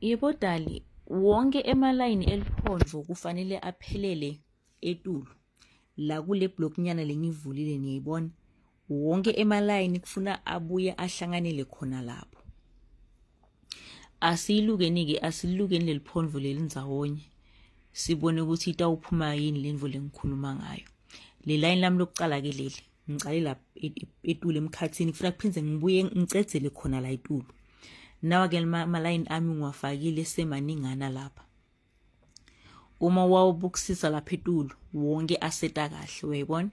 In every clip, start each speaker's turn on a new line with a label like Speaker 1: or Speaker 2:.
Speaker 1: Yebo Dali, wonke emalayini eliphondvo kufanele aphelele etulu. La kule block nyana lengivulile niyayibona. Wonke emalayini kufuna abuye ahlanganele khona lapho. Asilukeni-ke asilukeni leliphondvo leli ndzawonye. Sibone ukuthi itawuphuma yini lendvo lengikhuluma ngayo. Le line lami lokucala ke leli ngicale la etulu emkhathini kufuna kuphindze ngibuye ngicedzele khona la etulu. Nawa ke ama-line ami ngiwafakile semaningana lapha. Uma wawubukisisa lapha etulu wonke aseta kahle uyayibona.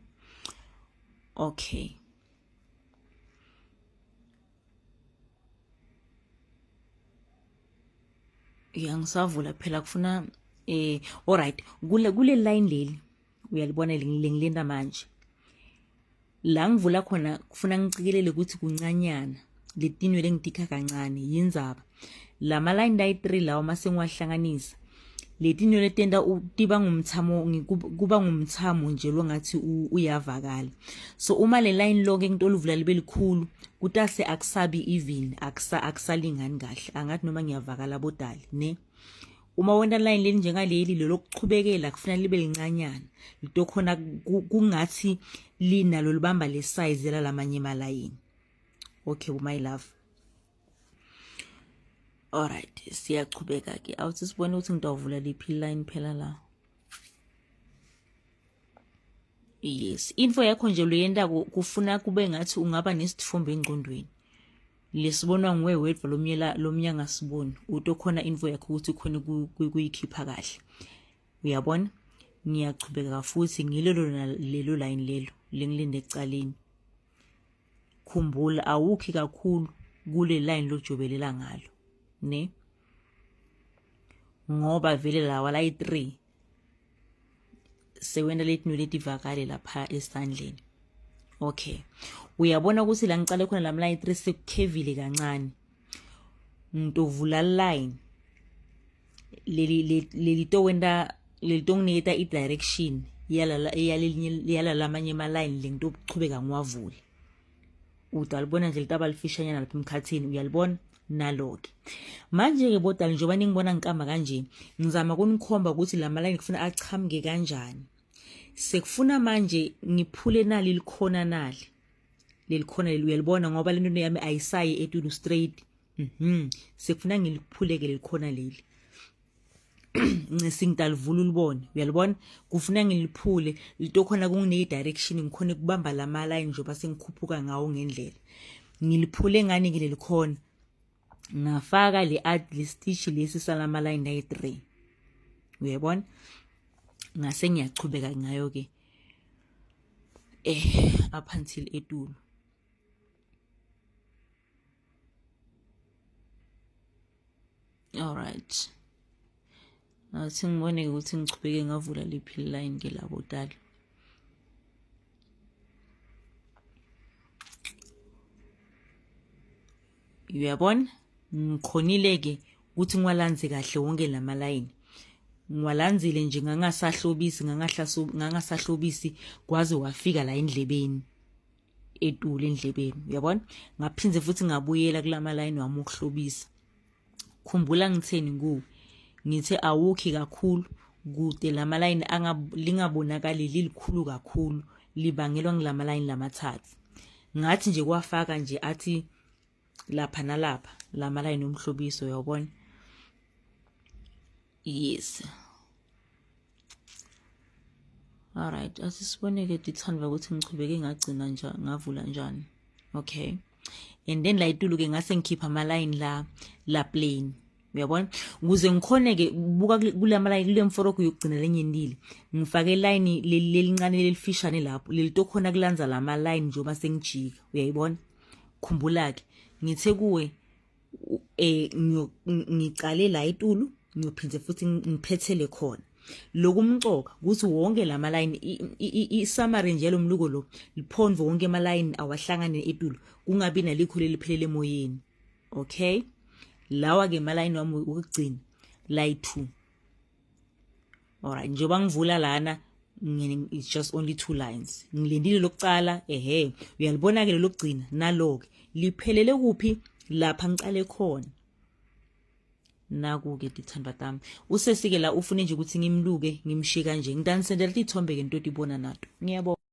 Speaker 1: Okay. Ngisavula phela kufuna alright kule line leli uyalibona lengilenda manje. La ngivula khona kufuna ngicikelele ukuthi kuncanyana. Letinwe lengidika kancane yindzaba. La ma-line la 3 lawa mase ngiwahlanganisa. Letinwe letenda tiba ngumthamo kuba ngumthamo nje longathi uyavakala. So uma le line lonke ngitolo uvula libe likhulu kutase akusabi even akusalingani kahle angathi noma ngiyavakala bodali ne. Uma wena line leli njengaleli lokuchubekela kufuna libe lincanyana litokhona kungathi linalo libamba le size la lamanye emalayini. Okay my love. Alright siyachubeka ke awuthi sibone ukuthi ngitawuvula liphi line phela la. Yes info yakho nje loyenda kufuna kube ngathi ungaba nesithombe engqondweni. Lesibonwa nguwe wedwa lomnyanga siboni utokhona info yakho ukuthi khona kuyikhipha kahle. Uyabona ngiyachubeka futhi ngilelo line lelo lengilinde ecaleni. Khumbula awukhi kakhulu kule line lojobelela ngalo ne ngoba vele lawa la 3 sewena letinwe letivakale lapha esandleni. Okay uyabona ukuthi la ngicale khona la line 3 sekukhevile kancane. Ngitovula line leli to wenda leli to nginiketa I direction yala lamanye ama line lengitochubeka ngiwavule. Utalibona nje litaba lifishanyana lapha emkhathini uyalibona naloke. Manje ke bodali njoba ningibona ngikamba kanje ngizama kunikhomba ukuthi la line kufuna achamuke kanjani. Sekufuna manje ngiphule nali likhona nali. Lelikhona leli uyalibona ngoba lento yami ayisayi etulu straight. Sekufuna ngiliphuleke lelikhona leli. Ngisingidalivula ulibone uyalibona kufuna ngiliphule litokhona kunginike direction ngikhona kubamba lama line njoba sengikhuphuka ngawo ngendlela. Ngiliphule ngani ke lelikhona ngafaka le stitch lesi salama line la 3 uyabona ngase ngiyachubeka ngayo ke up until etulu. Alright athi ngibone ukuthi ngichubeke ngavula liphi line ke labo dali. Uyabona ngikhonile ke ukuthi ngiwalanze kahle wonke lama line. Ngiwalanzile nje ngangasahlobisi kwaze wafika la endlebeni etulu endlebeni uyabona. Ngaphinze futhi ngabuyela kulama line wami ukuhlobisa. Khumbula ngitheni ngithe awukhi kakhulu kude lama line lingabonakali lilikhulu kakhulu libangelwa ngilama line lamathathu. Ngathi nje kwafaka nje athi lapha nalapha lama line omhlobiso uyabona. Yes. Alright asisiboneke dithandwa ukuthi ngichubeke ngagcina njani ngavula njani. Okay and then la itulu ke ngase ngikhipha ama line la plain uyabona ukuze ngikhone ke buka kulama line kule mforoko yokugcina lenyendile ngifake line lelincane lelifishane lapho lelitokhona kulanza lama line njoba sengijika uyayibona. Khumbula ke ngithe kuwe ngicale la itulu ngiyophinze futhi ngiphethele khona lokumcoka ukuthi wonke lama line I-summary nje lomluko lo liphondvo wonke ama line awahlangane etulu kungabi nalikhulu liphelele emoyeni. Okay lawa ke ama line wami ukugcina la 2. Alright njoba ngivula lana it's just only 2 lines ngilindile lokucala uyalibona ke lokugcina naloke liphelele kuphi lapha ngicale khona naku-ke tithandwa tami usesike la ufune nje ukuthi ngimluke ngimshiye kanje ngidanisendela tithombe-ke into ibona nato ngiyabonga.